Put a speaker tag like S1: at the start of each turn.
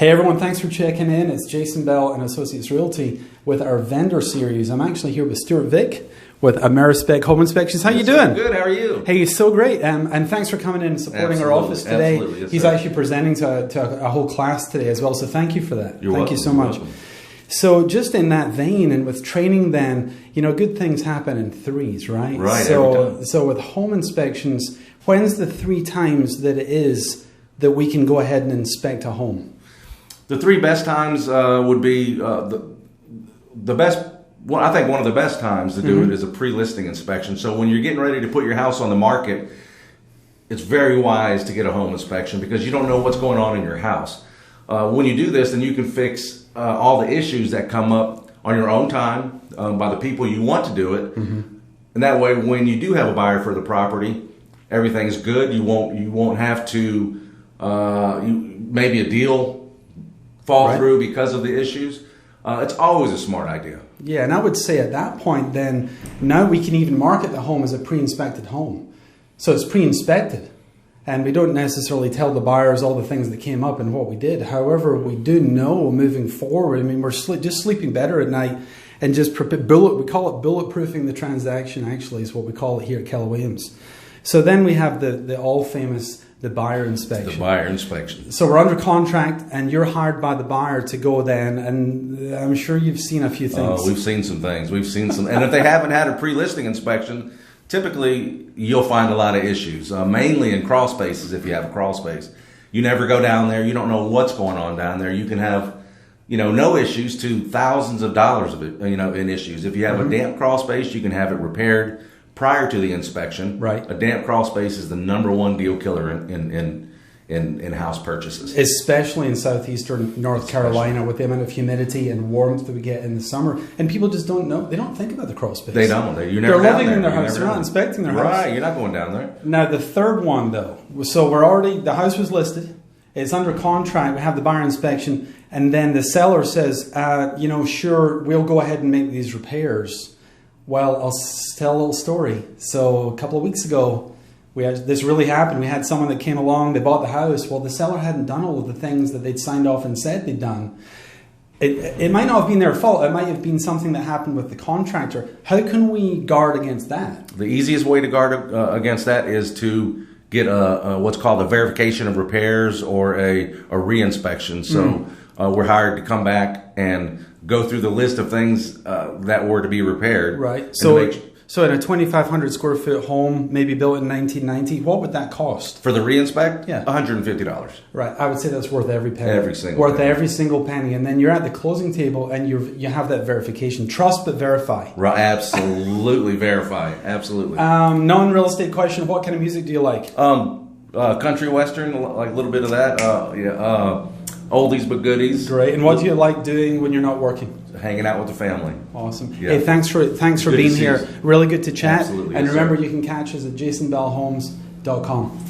S1: Hey everyone, thanks for checking in. It's Jason Bell and Associates Realty with our vendor series. I'm actually here with Stuart Vick with Amerispec Home Inspections. How you doing?
S2: Good, how are you?
S1: Hey, so great. And thanks for coming in and supporting our office today.
S2: Yes,
S1: He's actually presenting to a whole class today as well, so thank you for that. Thank you so much. So just in that vein and with training then, you know, good things happen in threes, right?
S2: Right,
S1: So with home inspections, when's the 3 times that it is that we can go ahead and inspect a home?
S2: The 3 best times would be the best. Well, I think one of the best times to do it is a pre-listing inspection. So when you're getting ready to put your house on the market, it's very wise to get a home inspection because you don't know what's going on in your house. When you do this, then you can fix all the issues that come up on your own time by the people you want to do it, and that way, when you do have a buyer for the property, everything's good. You won't have to maybe a deal fall through because of the issues. It's always a smart idea.
S1: Yeah, and I would say at that point then, now we can even market the home as a pre-inspected home. So it's pre-inspected, and we don't necessarily tell the buyers all the things that came up and what we did. However, we do know moving forward, I mean, we're just sleeping better at night and just we call it bulletproofing the transaction, actually, is what we call it here at Keller Williams. So then we have the all-famous the buyer inspection.
S2: The buyer inspection.
S1: So we're under contract and you're hired by the buyer to go then, and I'm sure you've seen a few things.
S2: We've seen some things. We've seen some, and if they haven't had a pre-listing inspection, typically you'll find a lot of issues, mainly in crawl spaces if you have a crawl space. You never go down there. You don't know what's going on down there. You can have, no issues to thousands of dollars of it, in issues. If you have a damp crawl space, you can have it repaired prior to the inspection.
S1: Right.
S2: A damp crawl space is the #1 deal killer in house purchases.
S1: Especially in southeastern North Carolina with the amount of humidity and warmth that we get in the summer. And people just don't know. They don't think about the crawl space.
S2: They don't. They're
S1: living in their house. They're not inspecting their house.
S2: Right. You're not going down there.
S1: Now, the third one, though. So the house was listed. It's under contract. We have the buyer inspection. And then the seller says, sure, we'll go ahead and make these repairs. Well, I'll tell a little story. So a couple of weeks ago, this really happened. We had someone that came along, they bought the house. Well, the seller hadn't done all of the things that they'd signed off and said they'd done. It might not have been their fault. It might have been something that happened with the contractor. How can we guard against that?
S2: The easiest way to guard against that is to get what's called a verification of repairs or a re-inspection. So we're hired to come back and go through the list of things that were to be repaired.
S1: Right. So in a 2,500 square foot home, maybe built in 1990, what would that cost?
S2: For the re-inspect?
S1: Yeah.
S2: $150.
S1: Right. I would say that's worth every penny.
S2: Every single penny.
S1: And then you're at the closing table and you have that verification. Trust but verify.
S2: Right. Absolutely verify. Absolutely.
S1: Non-real estate question. What kind of music do you like?
S2: Country western, like a little bit of that. Oldies but goodies.
S1: Great. And what do you like doing when you're not working?
S2: Hanging out with the family.
S1: Awesome.
S2: Yeah.
S1: Hey, thanks for being here. Really good to chat.
S2: Absolutely.
S1: And
S2: yes,
S1: remember,
S2: sir.
S1: you can catch us at jasonbellhomes.com.